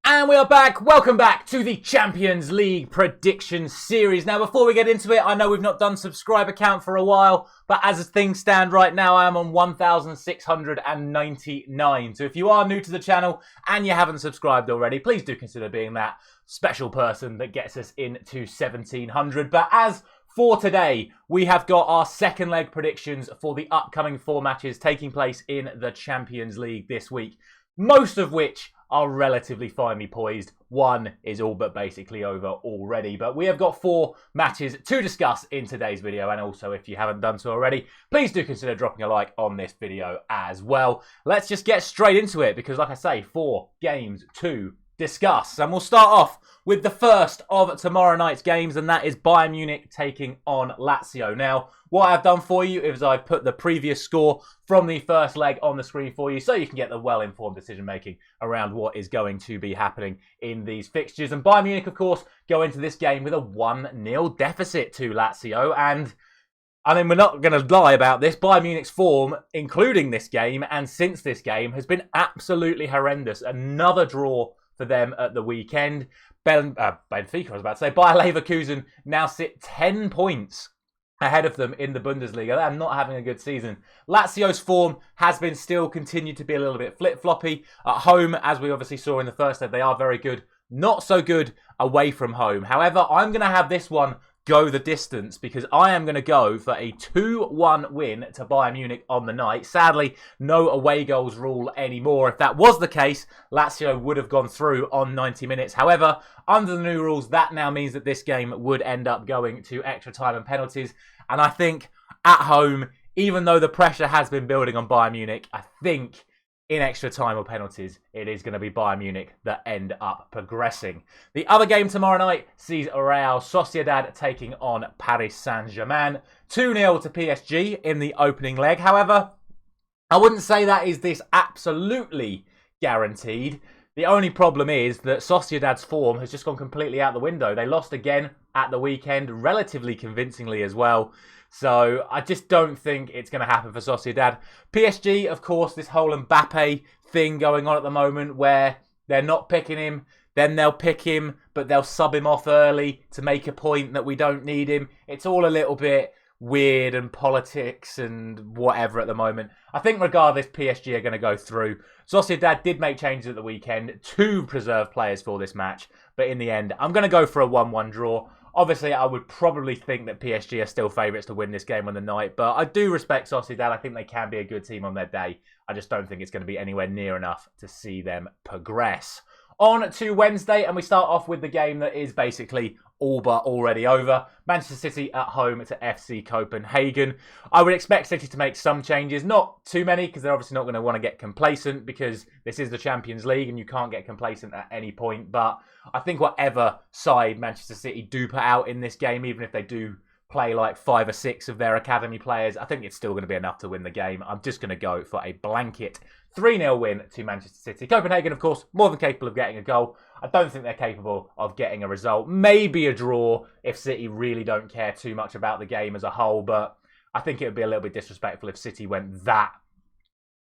And we are back. Welcome back to the Champions League prediction series. Now, before we get into it, I know we've not done subscriber count for a while, but as things stand right now, I am on 1,699. So if you are new to the channel and you haven't subscribed already, please do consider being that special person that gets us into 1,700. But as for today, we have got our second leg predictions for the upcoming 4 matches taking place in the Champions League this week, most of which are relatively finely poised. One is all but basically over already, but we have got 4 matches to discuss in today's video, and also if you haven't done so already, please do consider dropping a like on this video as well. Let's just get straight into it because, like I say, 4 games to discuss, and we'll start off with the first of tomorrow night's games, and that is Bayern Munich taking on Lazio. Now, what I've done for you is I've put the previous score from the first leg on the screen for you so you can get the well-informed decision-making around what is going to be happening in these fixtures. And Bayern Munich, of course, go into this game with a 1-0 deficit to Lazio, and I mean, we're not going to lie about this. Bayern Munich's form, including this game and since this game, has been absolutely horrendous. Another draw for them at the weekend. Benfica, I was about to say. Bayer Leverkusen now sit 10 points ahead of them in the Bundesliga. They are not having a good season. Lazio's form has been still continued to be a little bit flip-floppy. At home, as we obviously saw in the first leg, they are very good. Not so good away from home. However, I'm going to have this one go the distance because I am going to go for a 2-1 win to Bayern Munich on the night. Sadly, no away goals rule anymore. If that was the case, Lazio would have gone through on 90 minutes. However, under the new rules, that now means that this game would end up going to extra time and penalties. And I think at home, even though the pressure has been building on Bayern Munich, I think in extra time or penalties, it is going to be Bayern Munich that end up progressing. The other game tomorrow night sees Real Sociedad taking on Paris Saint-Germain. 2-0 to PSG in the opening leg. However, I wouldn't say that is this absolutely guaranteed. The only problem is that Sociedad's form has just gone completely out the window. They lost again at the weekend, relatively convincingly as well. So I just don't think it's going to happen for Sociedad. PSG, of course, this whole Mbappe thing going on at the moment where they're not picking him, then they'll pick him, but they'll sub him off early to make a point that we don't need him. It's all a little bit weird and politics and whatever at the moment. I think regardless, PSG are going to go through. Sociedad did make changes at the weekend to preserve players for this match, but in the end, I'm going to go for a 1-1 draw. Obviously, I would probably think that PSG are still favourites to win this game on the night, but I do respect Sociedad. I think they can be a good team on their day. I just don't think it's going to be anywhere near enough to see them progress. On to Wednesday, and we start off with the game that is basically all but already over. Manchester City at home to FC Copenhagen. I would expect City to make some changes, not too many, because they're obviously not going to want to get complacent because this is the Champions League and you can't get complacent at any point. But I think whatever side Manchester City do put out in this game, even if they do play like 5 or 6 of their academy players, I think it's still going to be enough to win the game. I'm just going to go for a blanket 3-0 win to Manchester City. Copenhagen, of course, more than capable of getting a goal. I don't think they're capable of getting a result. Maybe a draw if City really don't care too much about the game as a whole, but I think it would be a little bit disrespectful if City went that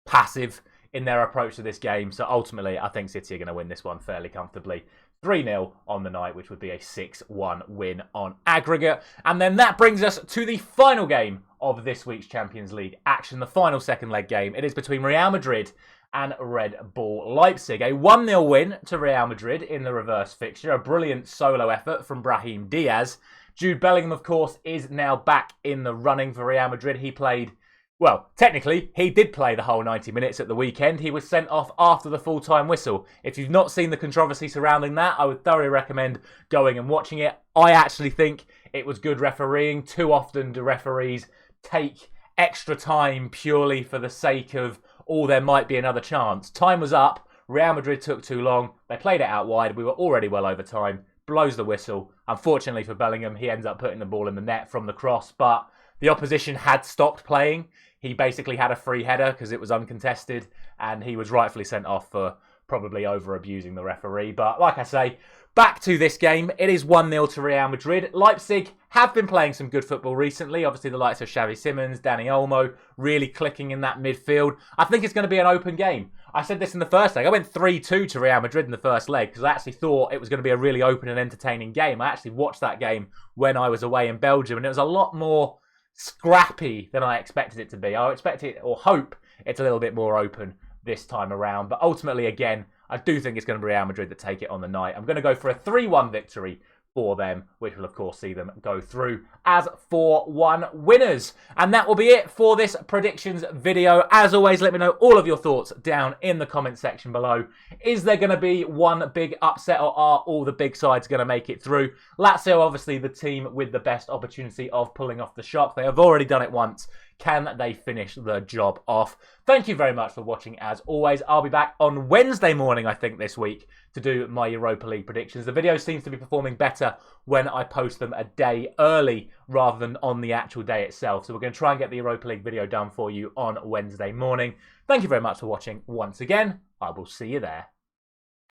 passive in their approach to this game. So ultimately, I think City are going to win this one fairly comfortably. 3-0 on the night, which would be a 6-1 win on aggregate. And then that brings us to the final game of this week's Champions League action, the final second leg game. It is between Real Madrid and Red Bull Leipzig. A 1-0 win to Real Madrid in the reverse fixture. A brilliant solo effort from Brahim Diaz. Jude Bellingham, of course, is now back in the running for Real Madrid. He played, well, technically, he did play the whole 90 minutes at the weekend. He was sent off after the full-time whistle. If you've not seen the controversy surrounding that, I would thoroughly recommend going and watching it. I actually think it was good refereeing. Too often do referees take extra time purely for the sake of, oh, there might be another chance. Time was up. Real Madrid took too long. They played it out wide. We were already well over time. Blows the whistle. Unfortunately for Bellingham, he ends up putting the ball in the net from the cross, but the opposition had stopped playing. He basically had a free header because it was uncontested, and he was rightfully sent off for probably over-abusing the referee. But like I say, back to this game. It is 1-0 to Real Madrid. Leipzig have been playing some good football recently. Obviously, the likes of Xavi Simons, Dani Olmo, really clicking in that midfield. I think it's going to be an open game. I said this in the first leg. I went 3-2 to Real Madrid in the first leg because I actually thought it was going to be a really open and entertaining game. I actually watched that game when I was away in Belgium, and it was a lot more scrappy than I expected it to be. I expected or hope it's a little bit more open this time around. But ultimately, again, I do think it's going to be Real Madrid that take it on the night. I'm going to go for a 3-1 victory for them, which will of course see them go through as 4-1 winners. And that will be it for this predictions video. As always, let me know all of your thoughts down in the comment section below. Is there going to be one big upset, or are all the big sides going to make it through? Lazio, obviously the team with the best opportunity of pulling off the shock. They have already done it once. Can they finish the job off? Thank you very much for watching as always. I'll be back on Wednesday morning, I think, this week to do my Europa League predictions. The video seems to be performing better when I post them a day early rather than on the actual day itself. So we're going to try and get the Europa League video done for you on Wednesday morning. Thank you very much for watching once again. I will see you there.